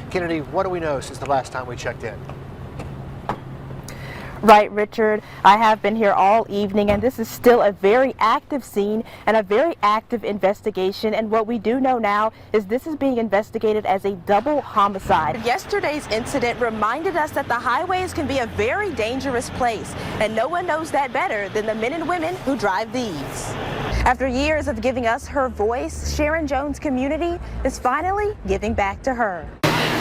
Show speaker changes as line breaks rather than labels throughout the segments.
Kennedy, what do we know since the last time we checked in?
Right, Richard. I have been here all evening, and this is still a very active scene and a very active investigation. And what we do know now is this is being investigated as a double homicide. Yesterday's incident reminded us that the highways can be a very dangerous place, and no one knows that better than the men and women who drive these. After years of giving us her voice, Sharon Jones' community is finally giving back to her.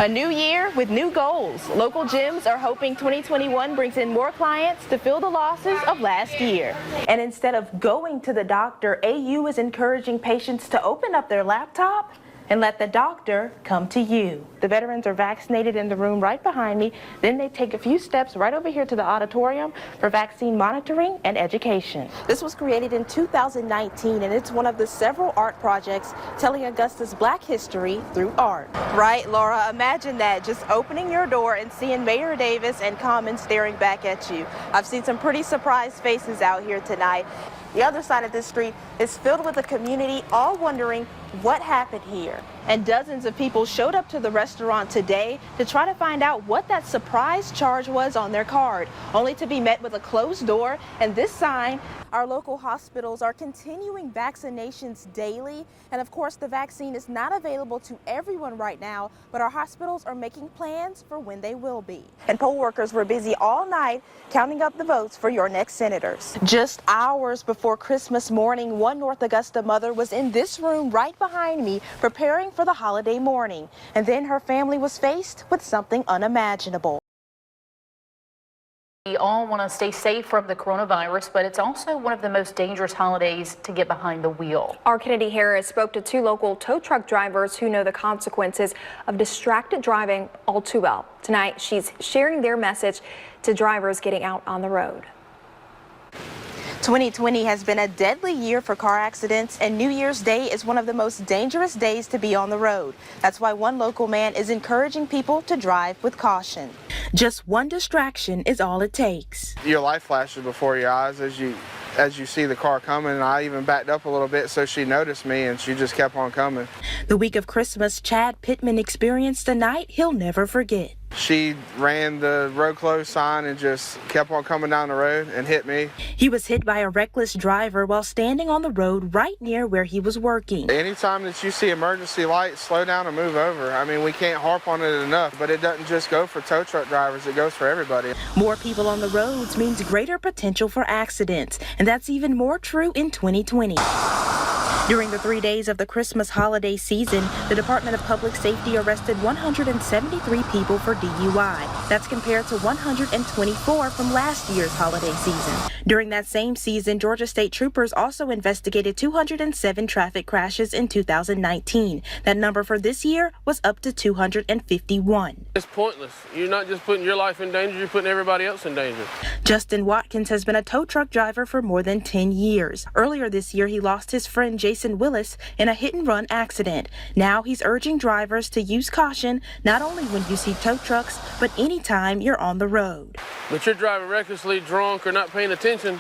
A new year with new goals. Local gyms are hoping 2021 brings in more clients to fill the losses of last year. And instead of going to the doctor, AU is encouraging patients to open up their laptop and let the doctor come to you. The veterans are vaccinated in the room right behind me. Then they take a few steps right over here to the auditorium for vaccine monitoring and education. This was created in 2019, and it's one of the several art projects telling Augusta's Black history through art. Right, Laura, imagine that, just opening your door and seeing Mayor Davis and Common staring back at you. I've seen some pretty surprised faces out here tonight. The other side of this street is filled with the community all wondering what happened here. And dozens of people showed up to the restaurant today to try to find out what that surprise charge was on their card, only to be met with a closed door and this sign. Our local hospitals are continuing vaccinations daily, and of course the vaccine is not available to everyone right now, but our hospitals are making plans for when they will be. And poll workers were busy all night counting up the votes for your next senators. Just hours before Christmas morning, one North Augusta mother was in this room right behind me preparing for the holiday morning, and then her family was faced with something unimaginable.
We all want to stay safe from the coronavirus, but it's also one of the most dangerous holidays to get behind the wheel.
Our Kennedy Harris spoke to two local tow truck drivers who know the consequences of distracted driving all too well. Tonight, she's sharing their message to drivers getting out on the road.
2020 has been a deadly year for car accidents, and New Year's Day is one of the most dangerous days to be on the road. That's why one local man is encouraging people to drive with caution. Just one distraction is all it takes.
Your light flashes before your eyes as you see the car coming, and I even backed up a little bit so she noticed me, and she just kept on coming.
The week of Christmas, Chad Pittman experienced a night he'll never forget.
She ran the road closed sign and just kept on coming down the road and hit me.
He was hit by a reckless driver while standing on the road right near where he was working.
Anytime that you see emergency lights, slow down and move over. I mean, we can't harp on it enough, but it doesn't just go for tow truck drivers, it goes for everybody.
More people on the roads means greater potential for accidents, and that's even more true in 2020. During the 3 days of the Christmas holiday season, the Department of Public Safety arrested 173 people for DUI. That's compared to 124 from last year's holiday season. During that same season, Georgia State Troopers also investigated 207 traffic crashes in 2019. That number for this year was up to 251.
It's pointless. You're not just putting your life in danger, you're putting everybody else in danger.
Justin Watkins has been a tow truck driver for more than 10 years. Earlier this year, he lost his friend Jason Willis in a hit-and-run accident. Now he's urging drivers to use caution not only when you see tow trucks, but anytime you're on the road.
But you're driving recklessly, drunk, or not paying attention,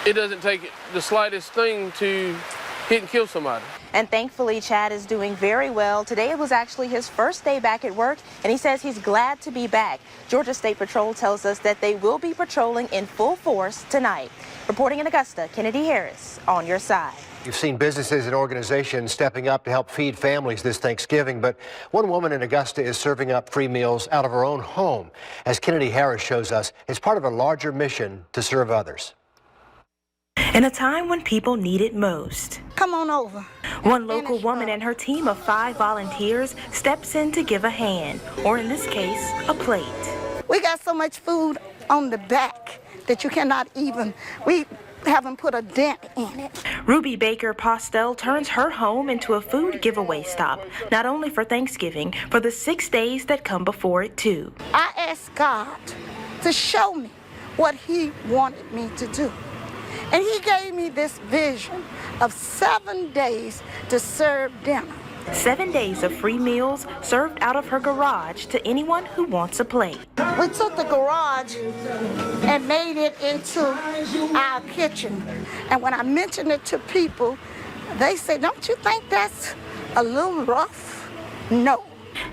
it doesn't take the slightest thing to hit and kill somebody.
And thankfully, Chad is doing very well. Today was actually his first day back at work, and he says he's glad to be back. Georgia State Patrol tells us that they will be patrolling in full force tonight. Reporting in Augusta, Kennedy Harris, on your side.
You've seen businesses and organizations stepping up to help feed families this Thanksgiving, but one woman in Augusta is serving up free meals out of her own home. As Kennedy Harris shows us, it's part of a larger mission to serve others. In a time when people need it most.
Come on over.
One local woman and her team of 5 volunteers steps in to give a hand, or in this case, a plate.
We got so much food on the back that you cannot even, we haven't put a dent in it.
Ruby BAKER-POSTELL turns her home into a food giveaway stop, not only for Thanksgiving, for the 6 days that come before it too.
I asked God to show me what He wanted me to do. And He gave me this vision of 7 days to serve dinner.
7 days of free meals served out of her garage to anyone who wants a plate.
We took the garage and made it into our kitchen. And when I mentioned it to people, they said, "Don't you think that's a little rough?" No.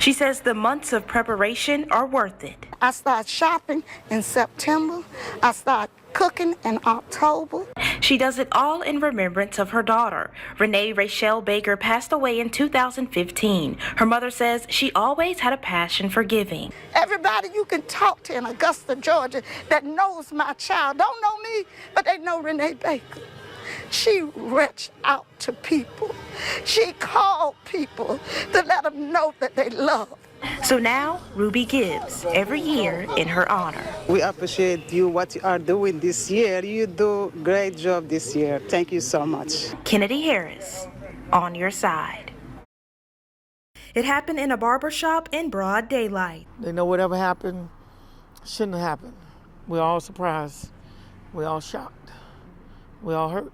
She says the months of preparation are worth it.
I start shopping in September. I start cooking in October.
She does it all in remembrance of her daughter. Renee Rachelle Baker passed away in 2015. Her mother says she always had a passion for giving.
Everybody you can talk to in Augusta, Georgia that knows my child, don't know me, but they know Renee Baker. She reached out to people. She called people to let them know that they love.
So now, Ruby gives every year in her honor.
We appreciate you, what you are doing this year. You do a great job this year. Thank you so much.
Kennedy Harris, on your side. It happened in a barber shop in broad daylight.
They know whatever happened shouldn't have happened. We're all surprised. We're all shocked. We're all hurt.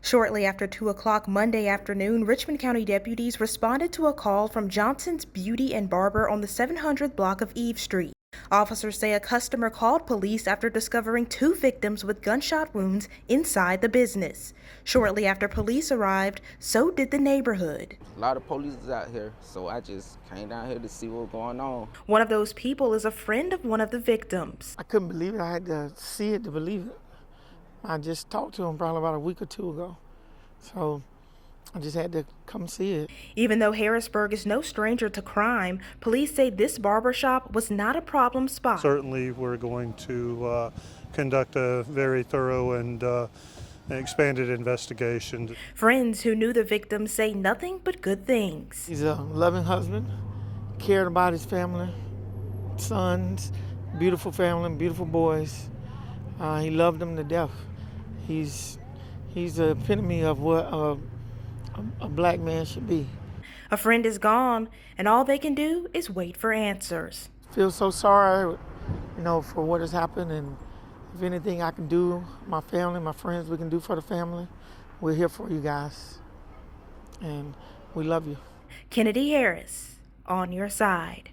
Shortly after 2 o'clock Monday afternoon, Richmond County deputies responded to a call from Johnson's Beauty and Barber on the 700 block of Eve Street. Officers say a customer called police after discovering 2 victims with gunshot wounds inside the business. Shortly after police arrived, so did the neighborhood.
A lot of police is out here, so I just came down here to see what's going on.
One of those people is a friend of one of the victims.
I couldn't believe it. I had to see it to believe it. I just talked to him probably about a week or 2 ago. So I just had to come see it.
Even though Harrisburg is no stranger to crime, police say this barbershop was not a problem spot.
Certainly we're going to conduct a very thorough and expanded investigation.
Friends who knew the victims say nothing but good things.
He's a loving husband, cared about his family, sons, beautiful family, beautiful boys. He loved them to death. He's the epitome of what a black man should be.
A friend is gone, and all they can do is wait for answers.
I feel so sorry, for what has happened, and if anything I can do, my family, my friends, we can do for the family, we're here for you guys, and we love you.
Kennedy Harris, on your side.